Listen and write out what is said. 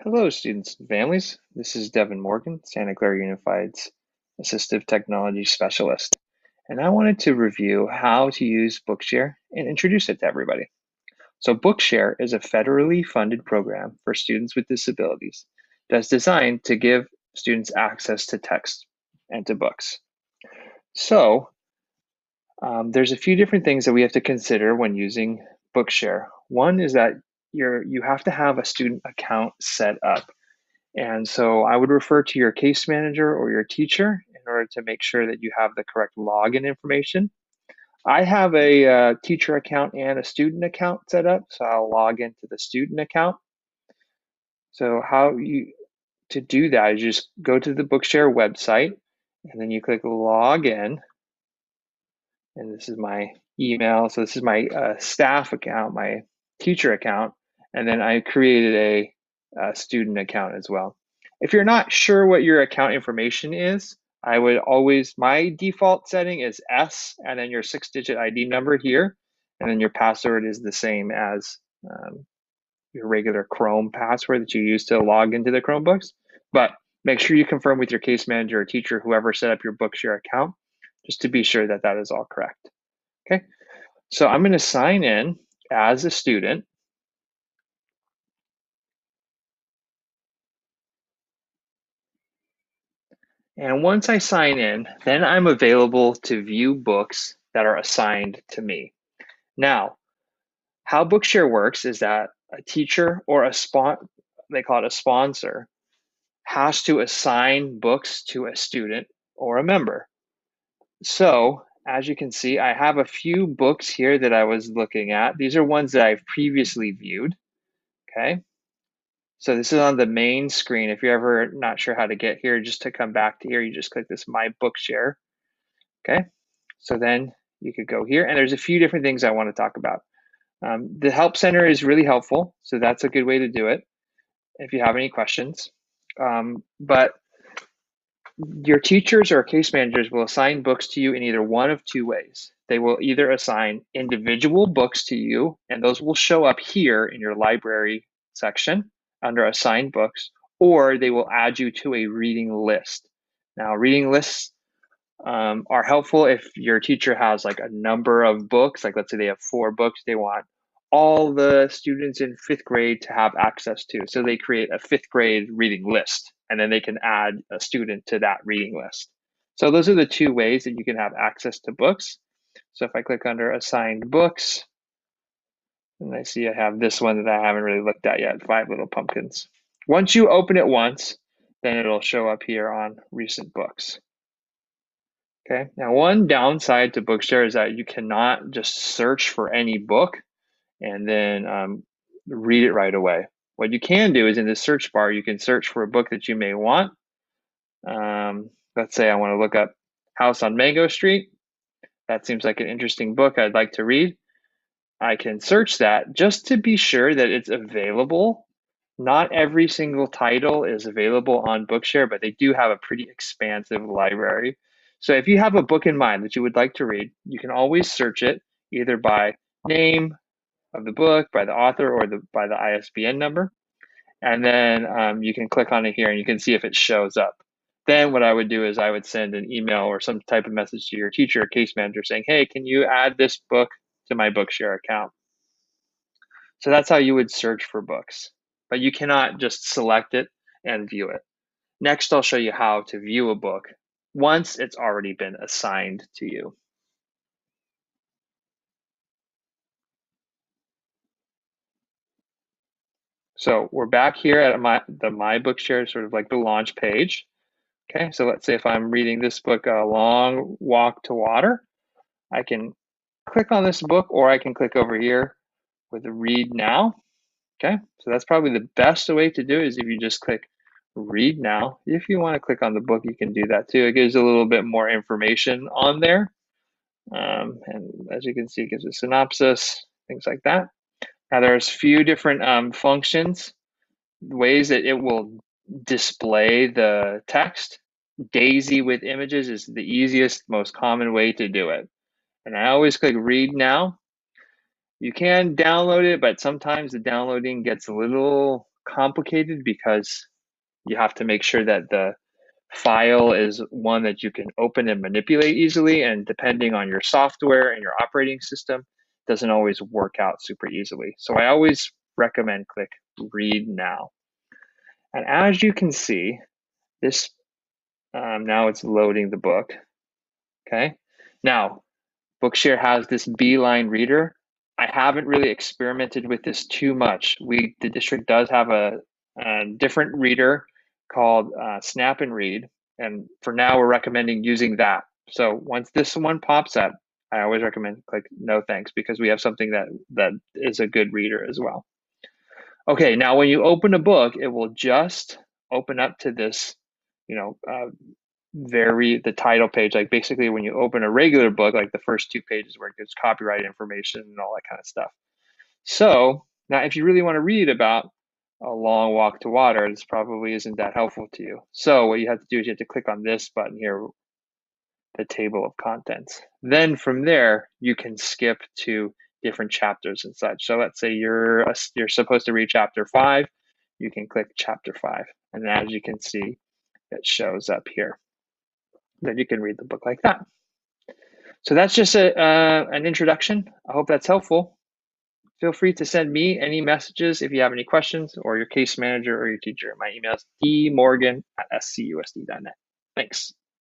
Hello, students and families. This is Devin Morgan, Santa Clara Unified's Assistive Technology Specialist, and I wanted to review how to use Bookshare and introduce it to everybody. So Bookshare is a federally funded program for students with disabilities that's designed to give students access to text and to books. So there's a few different things that we have to consider when using Bookshare. One is that you have to have a student account set up. And so I would refer to your case manager or your teacher in order to make sure that you have the correct login information. I have a teacher account and a student account set up, so I'll log into the student account. So to do that is just go to the Bookshare website, and then you click log in, and this is my email. So this is my staff account, my teacher account, and then I created a student account as well. If you're not sure what your account information is, my default setting is S and then your 6-digit ID number here, and then your password is the same as your regular Chrome password that you use to log into the Chromebooks. But make sure you confirm with your case manager or teacher, whoever set up your Bookshare account, just to be sure that that is all correct. Okay, so I'm going to sign in as a student. And once I sign in, then I'm available to view books that are assigned to me. Now, how Bookshare works is that a teacher or they call it a sponsor, has to assign books to a student or a member. So as you can see, I have a few books here that I was looking at. These are ones that I've previously viewed, okay? So this is on the main screen. If you're ever not sure how to get here, just to come back to here, you just click this My Bookshare, okay? So then you could go here, and there's a few different things I want to talk about. The Help Center is really helpful, so that's a good way to do it if you have any questions. But your teachers or case managers will assign books to you in either one of two ways. They will either assign individual books to you, and those will show up here in your library section under assigned books, or they will add you to a reading list. Now, reading lists are helpful if your teacher has like a number of books, like let's say they have 4 books they want all the students in 5th grade to have access to. So they create a 5th grade reading list, and then they can add a student to that reading list. So those are the two ways that you can have access to books. So if I click under assigned books, and I see I have this one that I haven't really looked at yet, 5 Little Pumpkins. Once you open it once, then it'll show up here on recent books. Okay, now one downside to Bookshare is that you cannot just search for any book and then read it right away. What you can do is in the search bar, you can search for a book that you may want. Let's say I want to look up House on Mango Street. That seems like an interesting book I'd like to read. I can search that just to be sure that it's available. Not every single title is available on Bookshare, but they do have a pretty expansive library. So if you have a book in mind that you would like to read, you can always search it either by name of the book, by the author, or by the ISBN number. And then you can click on it here and you can see if it shows up. Then what I would do is I would send an email or some type of message to your teacher or case manager saying, hey, can you add this book to my Bookshare account? So that's how you would search for books, but you cannot just select it and view it. Next, I'll show you how to view a book once it's already been assigned to you. So we're back here at my Bookshare, sort of like the launch page. Okay, so let's say if I'm reading this book, A Long Walk to Water, I can click on this book, or I can click over here with Read Now. Okay, so that's probably the best way to do it is if you just click Read Now. If you want to click on the book, you can do that too. It gives a little bit more information on there. And as you can see, it gives a synopsis, things like that. Now there's a few different functions, ways that it will display the text. Daisy with images is the easiest, most common way to do it. And I always click Read Now. You can download it, but sometimes the downloading gets a little complicated because you have to make sure that the file is one that you can open and manipulate easily, and depending on your software and your operating system, doesn't always work out super easily. So I always recommend click read now. And as you can see, this now it's loading the book. Okay. Now, Bookshare has this Beeline reader. I haven't really experimented with this too much. The district does have a different reader called Snap and Read, and for now we're recommending using that. So once this one pops up, I always recommend click no thanks, because we have something that is a good reader as well. Okay, now when you open a book, it will just open up to this, the title page. Like basically when you open a regular book, like the first 2 pages where it gives copyright information and all that kind of stuff. So now if you really want to read about a long walk to water, this probably isn't that helpful to you. So what you have to do is you have to click on this button here, the table of contents. Then from there, you can skip to different chapters and such. So let's say you're supposed to read chapter 5, you can click chapter 5. And as you can see, it shows up here. Then you can read the book like that. So that's just an introduction. I hope that's helpful. Feel free to send me any messages if you have any questions, or your case manager or your teacher. My email is dmorgan@scusd.net. Thanks.